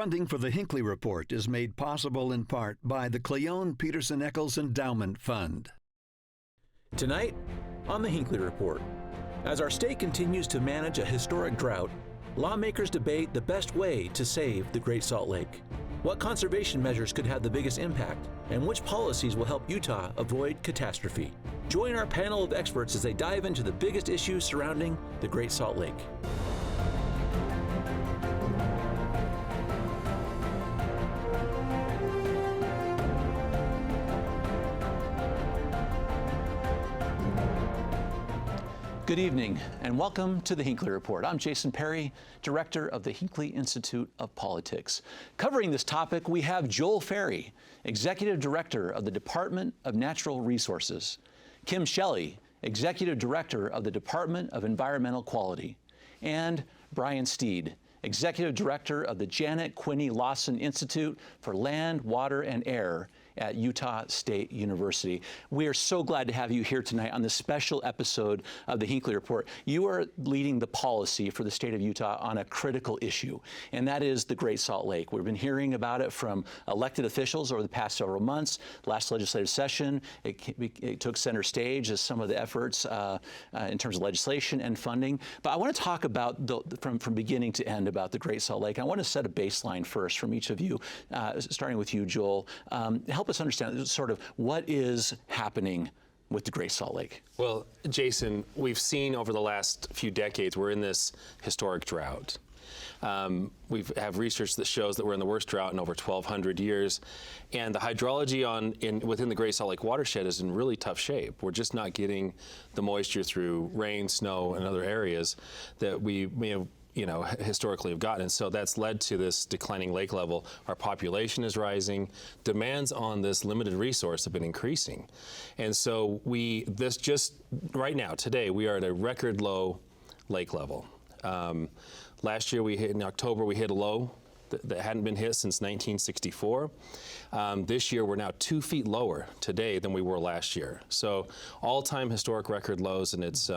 Funding for the Hinckley Report is made possible in part by the Cleone Peterson Eccles Endowment Fund. Tonight on the Hinckley Report, as our state continues to manage a historic drought, lawmakers debate the best way to save the Great Salt Lake. What conservation measures could have the biggest impact, and which policies will help Utah avoid catastrophe? Join our panel of experts as they dive into the biggest issues surrounding the Great Salt Lake. Good evening and welcome to the Hinckley Report. I'm Jason Perry, Director of the Hinckley Institute of Politics. Covering this topic, we have Joel Ferry, Executive Director of the Department of Natural Resources, Kim Shelley, Executive Director of the Department of Environmental Quality, and Brian Steed, Executive Director of the Janet Quinney Lawson Institute for Land, Water, and Air at Utah State University. We are so glad to have you here tonight on this special episode of the Hinckley Report. You are leading the policy for the state of Utah on a critical issue, and that is the Great Salt Lake. We've been hearing about it from elected officials over the past several months. Last legislative session, it took center stage as some of the efforts in terms of legislation and funding. But I want to talk about from beginning to end about the Great Salt Lake. I want to set a baseline first from each of you, starting with you, Joel. Help us understand sort of what is happening with the Great Salt Lake. Well, Jason, we've seen over the last few decades, we're in this historic drought. We have research that shows that we're in the worst drought in over 1,200 years, and the hydrology within the Great Salt Lake watershed is in really tough shape. We're just not getting the moisture through rain, snow, and other areas that we may have historically have gotten. And so that's led to this declining lake level. Our population is rising. Demands on this limited resource have been increasing. And so right now, today, we are at a record low lake level. Last year, in October, we hit a low that hadn't been hit since 1964. This year, we're now 2 feet lower today than we were last year. So all-time historic record lows, and it's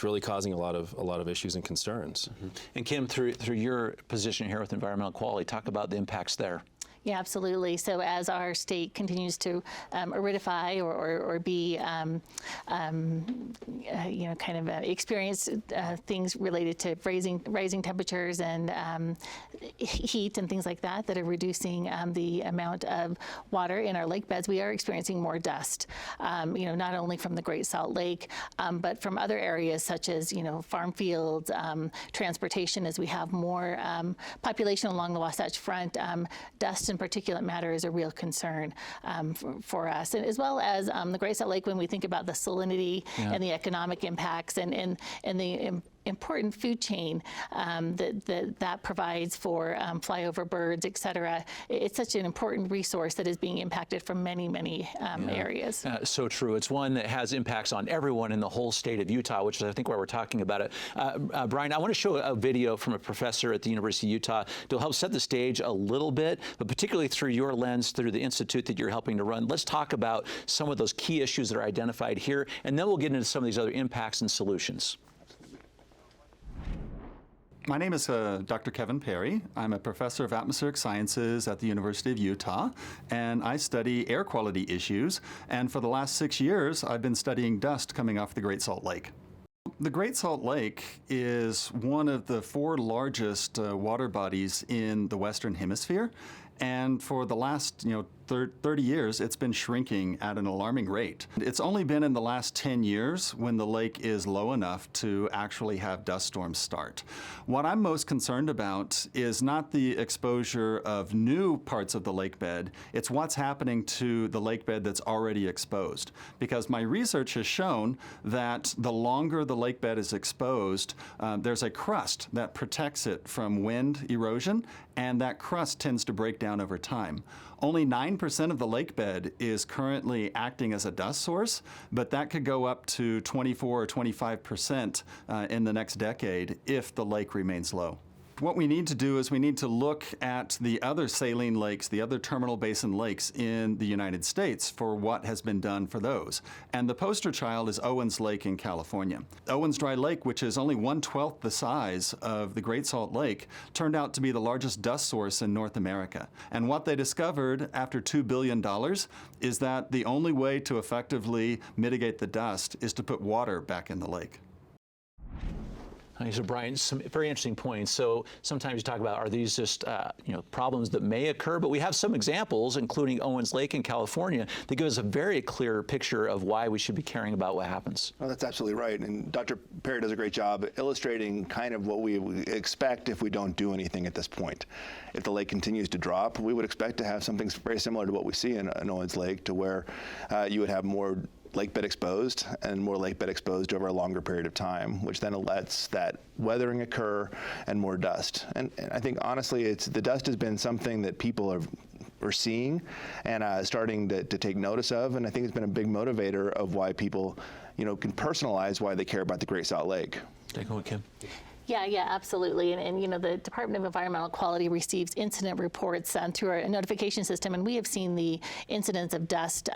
really causing a lot of issues and concerns. Mm-hmm. And Kim, through your position here with environmental quality, talk about the impacts there. Yeah, absolutely. So as our state continues to aridify or be, experience things related to rising temperatures and heat and things like that that are reducing the amount of water in our lake beds, we are experiencing more dust. Not only from the Great Salt Lake, but from other areas such as farm fields, transportation. As we have more population along the Wasatch Front, dust and particulate matter is a real concern for us, and as well as the Great Salt Lake when we think about the salinity and the economic impacts and the important food chain that provides for flyover birds, et cetera. It's such an important resource that is being impacted from many areas. So true. It's one that has impacts on everyone in the whole state of Utah, which is, I think, why we're talking about it. Brian, I want to show a video from a professor at the University of Utah to help set the stage a little bit, but particularly through your lens, through the institute that you're helping to run. Let's talk about some of those key issues that are identified here, and then we'll get into some of these other impacts and solutions. My name is Dr. Kevin Perry. I'm a professor of atmospheric sciences at the University of Utah, and I study air quality issues. And for the last 6 years, I've been studying dust coming off the Great Salt Lake. The Great Salt Lake is one of the 4 largest water bodies in the Western Hemisphere. And for the last 30 years, it's been shrinking at an alarming rate. It's only been in the last 10 years when the lake is low enough to actually have dust storms start. What I'm most concerned about is not the exposure of new parts of the lake bed, it's what's happening to the lake bed that's already exposed. Because my research has shown that the longer the lake bed is exposed, there's a crust that protects it from wind erosion, and that crust tends to break down over time. Only 9% of the lake bed is currently acting as a dust source, but that could go up to 24 or 25% in the next decade if the lake remains low. What we need to do is we need to look at the other saline lakes, the other terminal basin lakes in the United States for what has been done for those. And the poster child is Owens Lake in California. Owens Dry Lake, which is only 1/12 the size of the Great Salt Lake, turned out to be the largest dust source in North America. And what they discovered after $2 billion is that the only way to effectively mitigate the dust is to put water back in the lake. So Brian, some very interesting points. So sometimes you talk about, are these just problems that may occur? But we have some examples, including Owens Lake in California, that give us a very clear picture of why we should be caring about what happens. Well, that's absolutely right. And Dr. Perry does a great job illustrating kind of what we would expect if we don't do anything at this point. If the lake continues to drop, we would expect to have something very similar to what we see in Owens Lake, to where you would have more lake bed exposed and more lake bed exposed over a longer period of time, which then lets that weathering occur and more dust. And I think honestly, the dust has been something that people are seeing and starting to take notice of, and I think it's been a big motivator of why people, can personalize why they care about the Great Salt Lake. Take a look, Kim. Yeah, absolutely. And the Department of Environmental Quality receives incident reports through our notification system, and we have seen the incidence of dust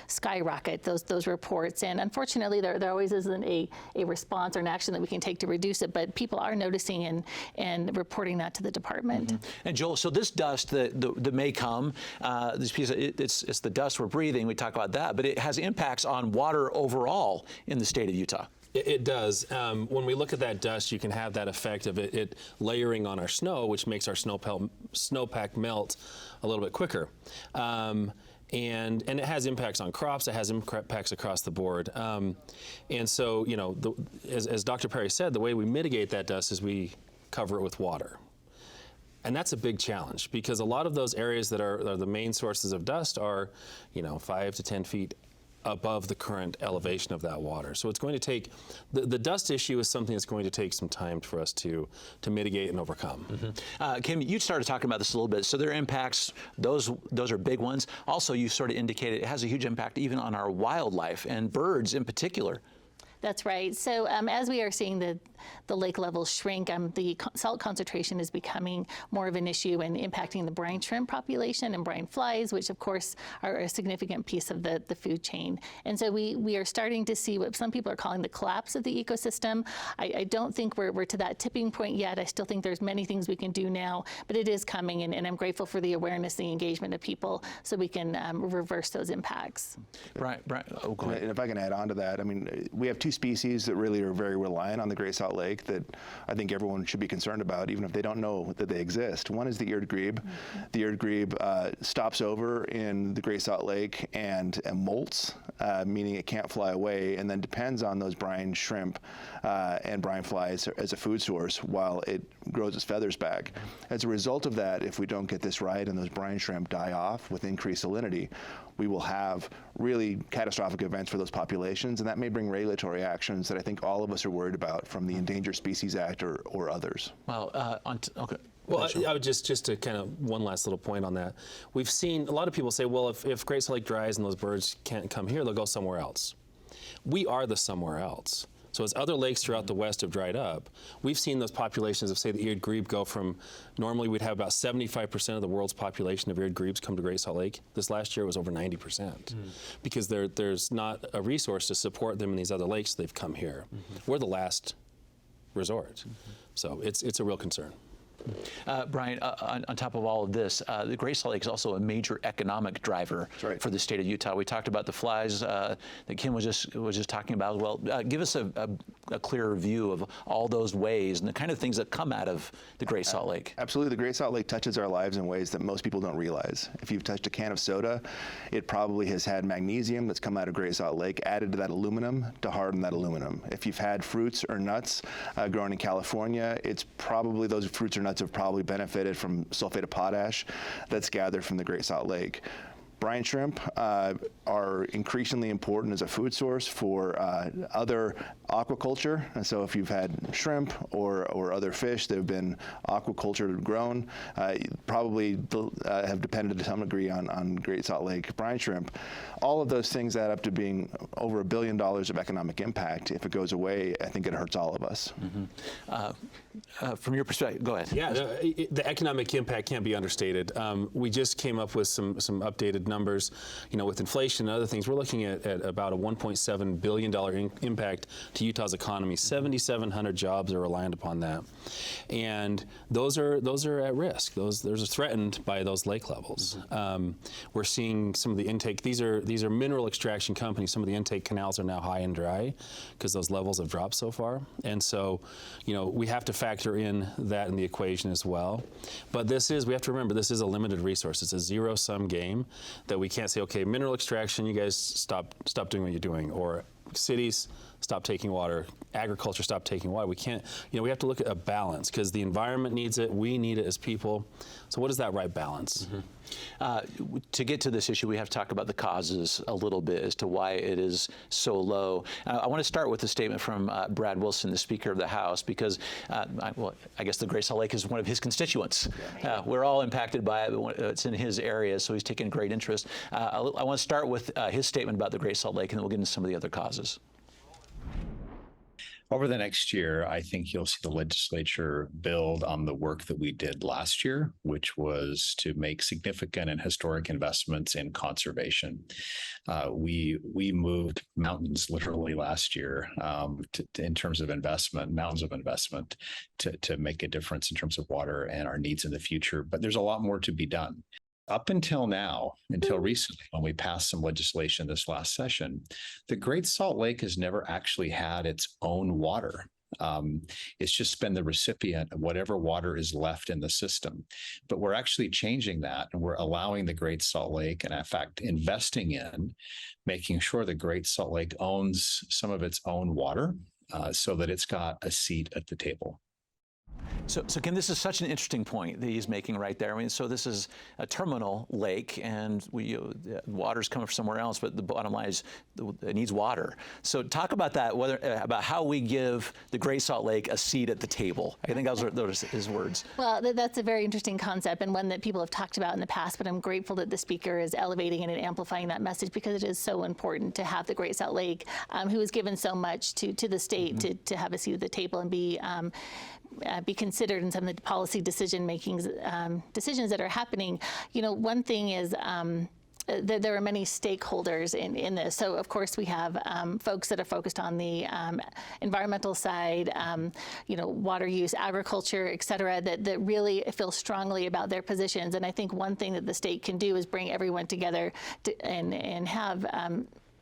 skyrocket, those reports. And unfortunately, there always isn't a response or an action that we can take to reduce it, but people are noticing and reporting that to the department. Mm-hmm. And Joel, so this dust that may come, it's the dust we're breathing, we talk about that, but it has impacts on water overall in the state of Utah. It does. When we look at that dust, you can have that effect of it layering on our snow, which makes our snowpack melt a little bit quicker. And it has impacts on crops. It has impacts across the board. And so, as Dr. Perry said, the way we mitigate that dust is we cover it with water. And that's a big challenge, because a lot of those areas that are the main sources of dust are, 5 to 10 feet above the current elevation of that water. So it's going to take, the dust issue is something that's going to take some time for us to mitigate and overcome. Mm-hmm. Kim, you started talking about this a little bit. So their impacts, those are big ones. Also, you sort of indicated it has a huge impact even on our wildlife and birds in particular. That's right. So as we are seeing the lake levels shrink, the salt concentration is becoming more of an issue and impacting the brine shrimp population and brine flies, which of course are a significant piece of the food chain. And so we are starting to see what some people are calling the collapse of the ecosystem. I don't think we're to that tipping point yet. I still think there's many things we can do now, but it is coming, and I'm grateful for the awareness, the engagement of people, so we can reverse those impacts. Brian, go ahead. And if I can add on to that, we have two species that really are very reliant on the Great Salt Lake that I think everyone should be concerned about, even if they don't know that they exist. One is the eared grebe. Mm-hmm. The eared grebe stops over in the Great Salt Lake and molts, meaning it can't fly away, and then depends on those brine shrimp and brine flies as a food source while it grows its feathers back. As a result of that, if we don't get this right and those brine shrimp die off with increased salinity, we will have really catastrophic events for those populations, and that may bring regulatory actions that I think all of us are worried about from the Endangered Species Act or others. Well, okay. Well, I would just to kind of one last little point on that. We've seen a lot of people say, well, if Great Salt Lake dries and those birds can't come here, they'll go somewhere else. We are the somewhere else. So as other lakes throughout the West have dried up, we've seen those populations of, say, the eared grebe go from, normally we'd have about 75% of the world's population of eared grebes come to Great Salt Lake. This last year it was over 90%, because there's not a resource to support them in these other lakes, so they've come here. We're the last resort. So it's a real concern. Brian, on top of all of this, the Great Salt Lake is also a major economic driver for the state of Utah. We talked about the flies that Kim was just talking about. Well, give us a clearer view of all those ways and the kind of things that come out of the Great Salt Lake. Absolutely. The Great Salt Lake touches our lives in ways that most people don't realize. If you've touched a can of soda, it probably has had magnesium that's come out of Great Salt Lake added to that aluminum to harden that aluminum. If you've had fruits or nuts grown in California, it's probably those fruits or nuts have probably benefited from sulfate of potash that's gathered from the Great Salt Lake. Brine shrimp are increasingly important as a food source for other aquaculture, and so if you've had shrimp or other fish that have been aquaculture grown, probably have depended to some degree on Great Salt Lake brine shrimp. All of those things add up to being over $1 billion of economic impact. If it goes away, I think it hurts all of us. From your perspective, go ahead. Yeah, the economic impact can't be understated. We just came up with some updated numbers. With inflation and other things, we're looking at about a $1.7 billion impact to Utah's economy. 7,700 jobs are reliant upon that, and those are at risk. Those are threatened by those lake levels. We're seeing some of the intake. These are mineral extraction companies. Some of the intake canals are now high and dry because those levels have dropped so far, and so we have to factor in that in the equation as well. But we have to remember, this is a limited resource. It's a zero-sum game that we can't say, okay, mineral extraction, you guys stop doing what you're doing, or cities stop taking water, agriculture stop taking water. We can't, we have to look at a balance because the environment needs it, we need it as people. So what is that right balance? To get to this issue, we have to talk about the causes a little bit as to why it is so low. I want to start with a statement from Brad Wilson, the Speaker of the House, because I guess the Great Salt Lake is one of his constituents. We're all impacted by it. It's in his area, so he's taken great interest. I want to start with his statement about the Great Salt Lake, and then we'll get into some of the other causes. Over the next year, I think you'll see the legislature build on the work that we did last year, which was to make significant and historic investments in conservation. We moved mountains literally last year in terms of investment, mountains of investment to make a difference in terms of water and our needs in the future. But there's a lot more to be done. Up until now, until recently, when we passed some legislation this last session, the Great Salt Lake has never actually had its own water. It's just been the recipient of whatever water is left in the system. But we're actually changing that, and we're allowing the Great Salt Lake, and in fact, investing in making sure the Great Salt Lake owns some of its own water so that it's got a seat at the table. So Ken, this is such an interesting point that he's making right there. I mean, so this is a terminal lake, and water's coming from somewhere else, but the bottom line is it needs water. So talk about that, about how we give the Great Salt Lake a seat at the table. I think those are his words. Well, that's a very interesting concept, and one that people have talked about in the past, but I'm grateful that the Speaker is elevating it and amplifying that message, because it is so important to have the Great Salt Lake, who has given so much to the state, to have a seat at the table and be considered in some of the policy decisions that are happening. One thing is there are many stakeholders in this. So of course we have folks that are focused on the environmental side, water use, agriculture, et cetera, that really feel strongly about their positions. And I think one thing that the state can do is bring everyone together and have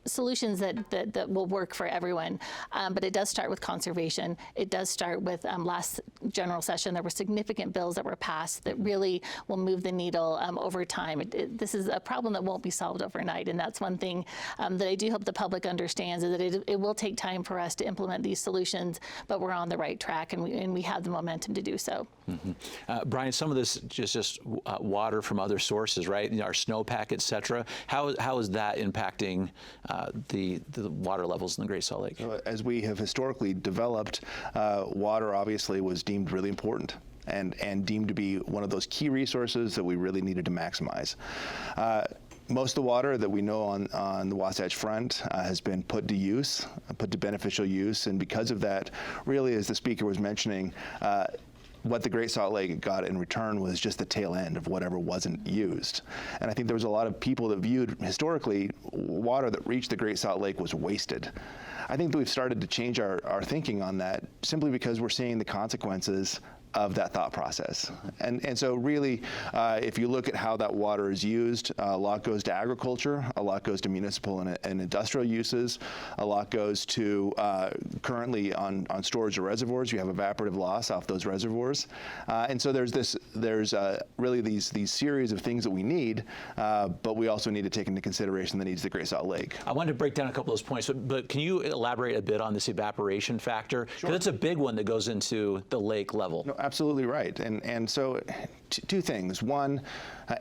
solutions that will work for everyone. But it does start with conservation. It does start with last general session, there were significant bills that were passed that really will move the needle over time. This is a problem that won't be solved overnight. And that's one thing that I do hope the public understands, is that it will take time for us to implement these solutions, but we're on the right track, and we have the momentum to do so. Brian, some of this just water from other sources, right? Our snowpack, et cetera. How is that impacting the water levels in the Great Salt Lake? As we have historically developed, water obviously was deemed really important and deemed to be one of those key resources that we really needed to maximize. Most of the water that we know on the Wasatch Front has been put to beneficial use, and because of that, really, as the Speaker was mentioning, what the Great Salt Lake got in return was just the tail end of whatever wasn't used. And I think there was a lot of people that viewed historically water that reached the Great Salt Lake was wasted. I think that we've started to change our thinking on that, simply because we're seeing the consequences of that thought process. And so really, if you look at how that water is used, a lot goes to agriculture, a lot goes to municipal and industrial uses, a lot goes to currently on storage of reservoirs. You have evaporative loss off those reservoirs. And so there's really these series of things that we need, but we also need to take into consideration the needs of the Great Salt Lake. I wanted to break down a couple of those points, but can you elaborate a bit on this evaporation factor? Because it's a big one that goes into the lake level. No, absolutely right. And so two things. One,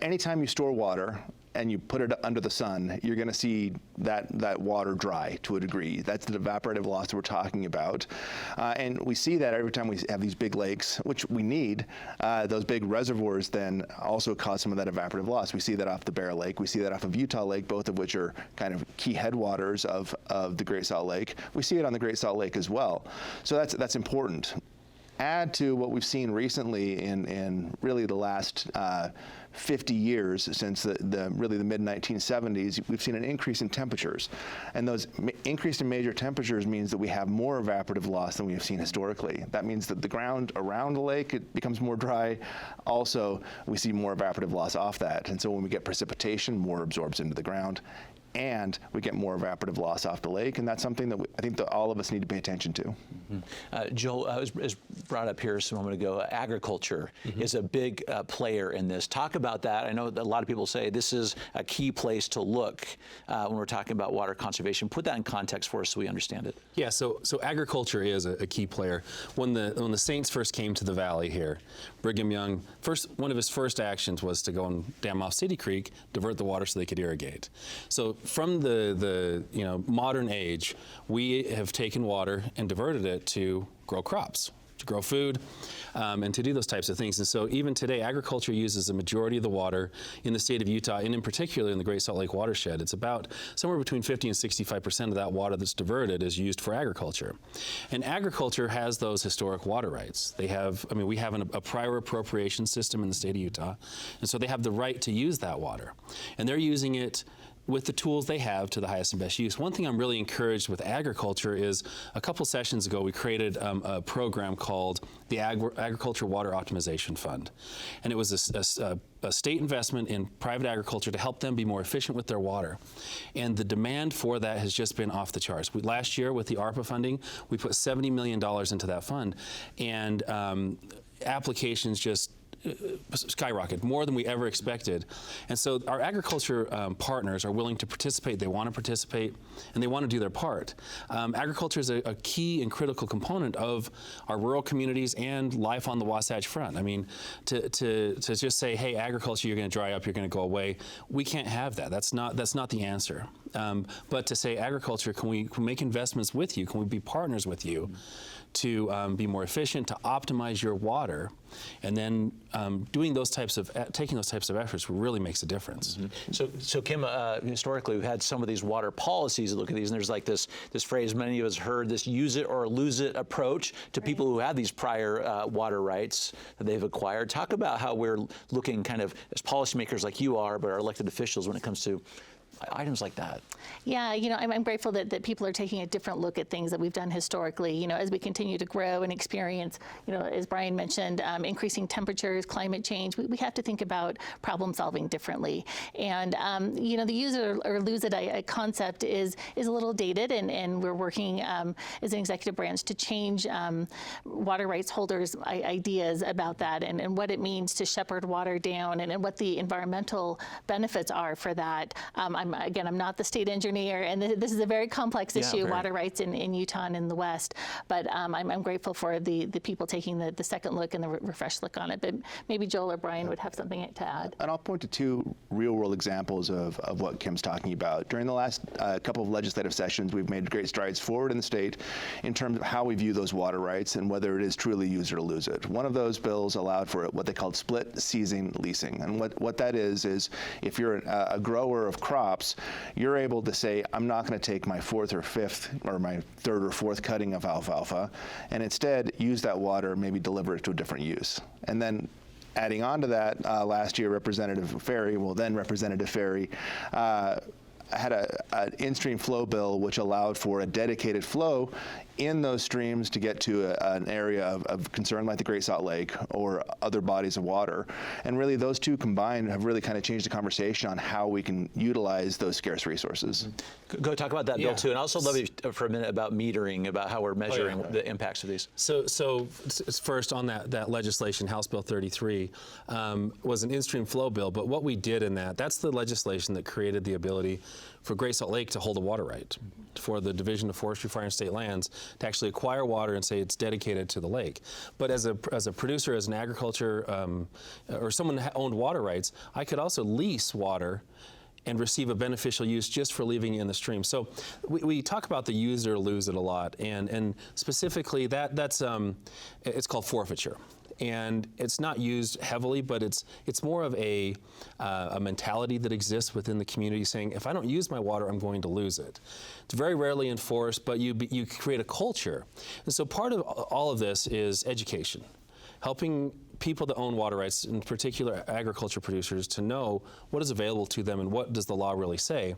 anytime you store water, and you put it under the sun, you're going to see that water dry to a degree. That's the evaporative loss that we're talking about. And we see that every time we have these big lakes, which we need. Those big reservoirs then also cause some of that evaporative loss. We see that off the Bear Lake. We see that off of Utah Lake, both of which are kind of key headwaters of the Great Salt Lake. We see it on the Great Salt Lake as well. So that's important. Add to what we've seen recently in really the last 50 years, since really the mid-1970s, we've seen an increase in temperatures. And those increase in major temperatures means that we have more evaporative loss than we have seen historically. That means that the ground around the lake, it becomes more dry. Also, we see more evaporative loss off that. And so when we get precipitation, more absorbs into the ground, and we get more evaporative loss off the lake, and that's something that I think that all of us need to pay attention to. Joel, as brought up here a moment ago, agriculture is a big player in this. Talk about that. I know that a lot of people say this is a key place to look when we're talking about water conservation. Put that in context for us so we understand it. Yeah, so agriculture is a key player. When the Saints first came to the valley here, Brigham Young, one of his first actions was to go and dam off City Creek, divert the water so they could irrigate. So from the modern age, we have taken water and diverted it to grow crops, to grow food, and to do those types of things. And so even today, agriculture uses a majority of the water in the state of Utah, and in particular in the Great Salt Lake watershed. It's about somewhere between 50 and 65% of that water that's diverted is used for agriculture. And agriculture has those historic water rights. We have a prior appropriation system in the state of Utah, and so they have the right to use that water. And they're using it with the tools they have to the highest and best use. One thing I'm really encouraged with agriculture is a couple sessions ago we created a program called the Agriculture Water Optimization Fund. And it was a state investment in private agriculture to help them be more efficient with their water. And the demand for that has just been off the charts. Last year with the ARPA funding, we put $70 million into that fund. And applications just skyrocketed, more than we ever expected. And so our agriculture partners are willing to participate, they want to participate, and they want to do their part. Agriculture is a key and critical component of our rural communities and life on the Wasatch Front. I mean, to just say, hey, agriculture, you're going to dry up, you're going to go away, we can't have that. That's not the answer. But to say, agriculture, can we make investments with you? Can we be partners with you to be more efficient, to optimize your water, and then taking those types of efforts really makes a difference. So Kim, historically we've had some of these water policies that look at these, and there's like this phrase many of us heard, this use it or lose it approach to people who have these prior water rights that they've acquired. Talk about how we're looking kind of as policymakers like you are, but our elected officials when it comes to items like that. Yeah, I'm grateful that people are taking a different look at things that we've done historically, as we continue to grow and experience, as Brian mentioned, increasing temperatures, climate change. We have to think about problem solving differently. And, the use it or lose it concept is a little dated, and we're working as an executive branch to change water rights holders' ideas about that and what it means to shepherd water down and what the environmental benefits are for that. I'm not the state engineer, and this is a very complex issue, water rights in Utah and in the West. But I'm grateful for the people taking the second look and the refreshed look on it. But maybe Joel or Brian would have something to add. And I'll point to two real-world examples of what Kim's talking about. During the last couple of legislative sessions, we've made great strides forward in the state in terms of how we view those water rights and whether it is truly use it or lose it. One of those bills allowed for what they called split season leasing. And what that is if you're a grower of crops, you're able to say, I'm not going to take my fourth or fifth or my third or fourth cutting of alfalfa and instead use that water, maybe deliver it to a different use. And then adding on to that, last year, Representative Ferry had an in-stream flow bill which allowed for a dedicated flow in those streams to get to an area of concern like the Great Salt Lake or other bodies of water. And really those two combined have really kind of changed the conversation on how we can utilize those scarce resources. Go talk about that bill too, and also love you for a minute about metering, about how we're measuring the impacts of these. So first on that legislation, House Bill 33, was an in-stream flow bill, but what we did in that's the legislation that created the ability for Great Salt Lake to hold a water right, for the Division of Forestry, Fire, and State Lands to actually acquire water and say it's dedicated to the lake. But as a producer, as an agriculture, or someone that owned water rights, I could also lease water and receive a beneficial use just for leaving it in the stream. So we talk about the use it or lose it a lot, and specifically that's it's called forfeiture. And it's not used heavily, but it's more of a mentality that exists within the community, saying, if I don't use my water, I'm going to lose it. It's very rarely enforced, but you create a culture. And so part of all of this is education, helping people that own water rights, in particular agriculture producers, to know what is available to them and what does the law really say,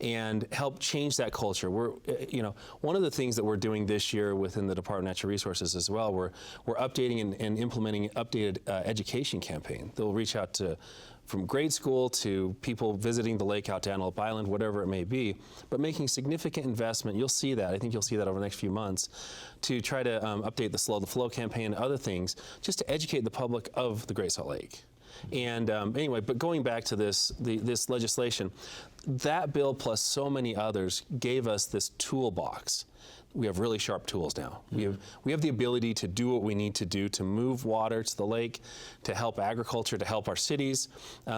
and help change that culture. One of the things that we're doing this year within the Department of Natural Resources as well, we're updating and implementing an updated education campaign that will reach out to from grade school to people visiting the lake out to Antelope Island, whatever it may be, but making significant investment. You'll see that. I think you'll see that over the next few months to try to update the Slow the Flow campaign and other things just to educate the public of the Great Salt Lake. And anyway, but going back to this legislation, that bill plus so many others gave us this toolbox. We have really sharp tools now. We have the ability to do what we need to do to move water to the lake, to help agriculture, to help our cities.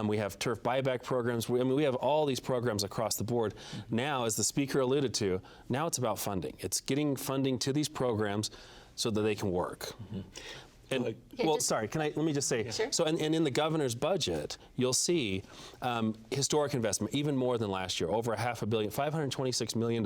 We have turf buyback programs. We have all these programs across the board. Now, as the speaker alluded to, now it's about funding. It's getting funding to these programs so that they can work. And let me just say, Sure. so and in the governor's budget, you'll see historic investment, even more than last year, over $500 million, $526 million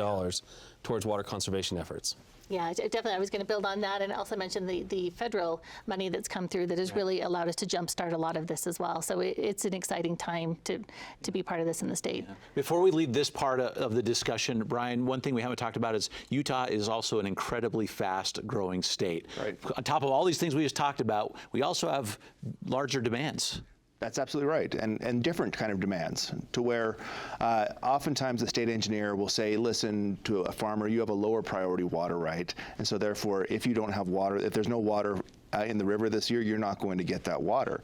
towards water conservation efforts. Yeah, definitely. I was going to build on that and also mention the federal money that's come through that has really allowed us to jumpstart a lot of this as well. So it's an exciting time to be part of this in the state. Yeah. Before we leave this part of the discussion, Brian, one thing we haven't talked about is Utah is also an incredibly fast-growing state. Right. On top of all these things we just talked about, we also have larger demands. That's absolutely right, and different kind of demands, to where oftentimes the state engineer will say, listen, to a farmer, you have a lower priority water right, and so therefore if you don't have water, if there's no water in the river this year, you're not going to get that water.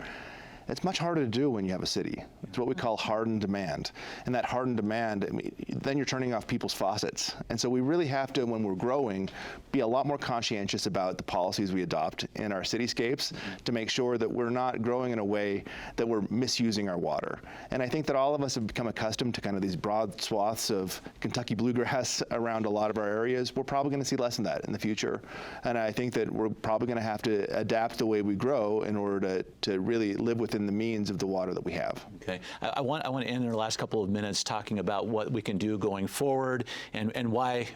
It's much harder to do when you have a city. It's what we call hardened demand. And that hardened demand, then you're turning off people's faucets. And so we really have to, when we're growing, be a lot more conscientious about the policies we adopt in our cityscapes to make sure that we're not growing in a way that we're misusing our water. And I think that all of us have become accustomed to kind of these broad swaths of Kentucky bluegrass around a lot of our areas. We're probably going to see less of that in the future. And I think that we're probably going to have to adapt the way we grow in order to really live within the means of the water that we have. Okay, I want to end in the last couple of minutes talking about what we can do going forward and why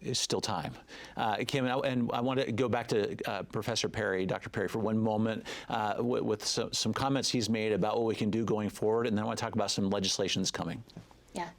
it's still time. Kim, and I want to go back to Professor Perry, Dr. Perry, for one moment with some comments he's made about what we can do going forward, and then I want to talk about some legislation that's coming. Yeah.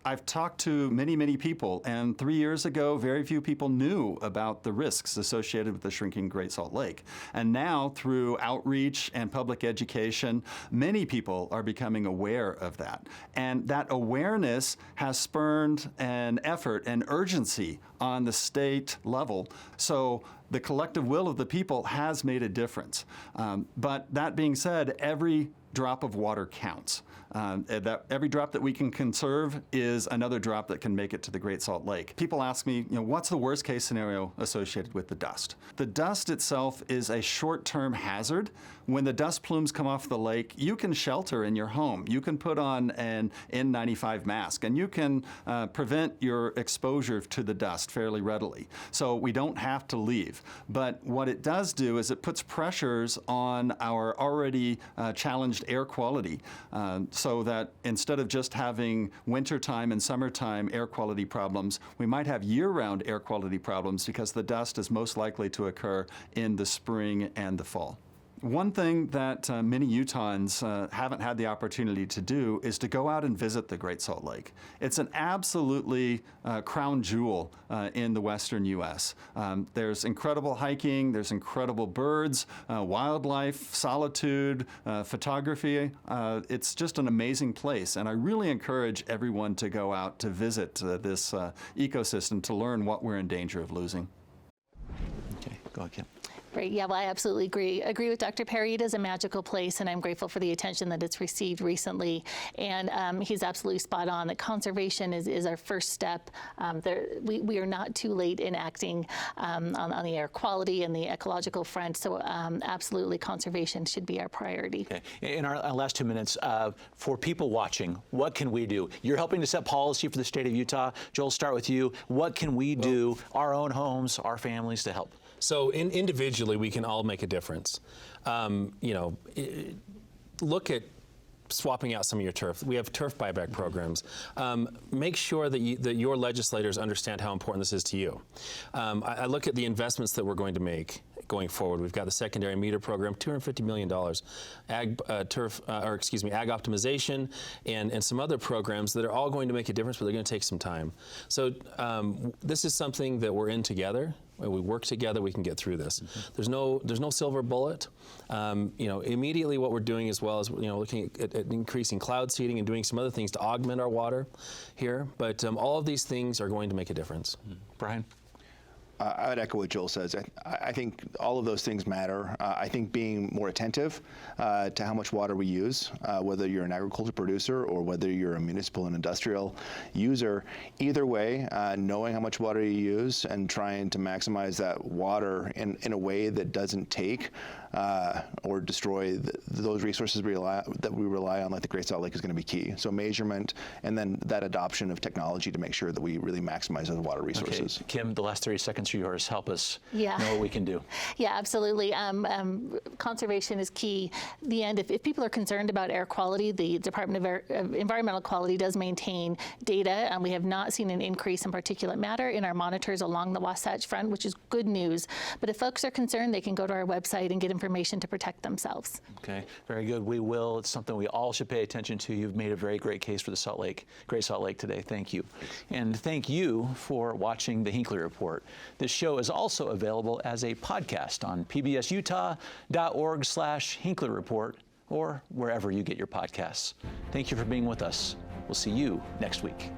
I've talked to many, many people, and 3 years ago, very few people knew about the risks associated with the shrinking Great Salt Lake. And now, through outreach and public education, many people are becoming aware of that. And that awareness has spurred an effort and urgency on the state level. So the collective will of the people has made a difference. But that being said, every drop of water counts. That every drop that we can conserve is another drop that can make it to the Great Salt Lake. People ask me, what's the worst case scenario associated with the dust? The dust itself is a short-term hazard. When the dust plumes come off the lake, you can shelter in your home. You can put on an N95 mask, and you can prevent your exposure to the dust fairly readily. So we don't have to leave. But what it does do is it puts pressures on our already challenged air quality, so that instead of just having wintertime and summertime air quality problems, we might have year-round air quality problems because the dust is most likely to occur in the spring and the fall. One thing that many Utahns haven't had the opportunity to do is to go out and visit the Great Salt Lake. It's an absolutely crown jewel in the western U.S. There's incredible hiking, there's incredible birds, wildlife, solitude, photography. It's just an amazing place, and I really encourage everyone to go out to visit this ecosystem to learn what we're in danger of losing. Okay, go ahead, Kim. Right. Yeah, well, I absolutely agree with Dr. Perry. It is a magical place, and I'm grateful for the attention that it's received recently. And he's absolutely spot on that conservation is our first step. We are not too late in acting on the air quality and the ecological front, so absolutely conservation should be our priority. Okay. In our last 2 minutes, for people watching, what can we do? You're helping to set policy for the state of Utah. Joel, start with you. What can we do, our own homes, our families, to help? So individually, we can all make a difference. Look at swapping out some of your turf. We have turf buyback programs. Make sure that your legislators understand how important this is to you. I look at the investments that we're going to make going forward. We've got the secondary meter program, $250 million, ag optimization, and some other programs that are all going to make a difference, but they're going to take some time. So this is something that we're in together. When we work together, we can get through this. Mm-hmm. There's no silver bullet. Immediately what we're doing as well is looking at increasing cloud seeding and doing some other things to augment our water here. But all of these things are going to make a difference. Mm-hmm. Brian? I would echo what Joel says. I think all of those things matter. I think being more attentive to how much water we use, whether you're an agriculture producer or whether you're a municipal and industrial user, either way, knowing how much water you use and trying to maximize that water in a way that doesn't take or destroy those resources that we rely on, like the Great Salt Lake, is going to be key. So measurement and then that adoption of technology to make sure that we really maximize those water resources. Okay. Kim, the last 30 seconds are yours. Help us know what we can do. Yeah, absolutely. Conservation is key. The end, if people are concerned about air quality, the Department of Environmental Quality does maintain data. We have not seen an increase in particulate matter in our monitors along the Wasatch Front, which is good news. But if folks are concerned, they can go to our website and get information to protect themselves. Okay, very good. We will. It's something we all should pay attention to. You've made a very great case for the Great Salt Lake today. Thank you. And thank you for watching the Hinckley Report. This show is also available as a podcast on pbsutah.org/Hinckley Report or wherever you get your podcasts. Thank you for being with us. We'll see you next week.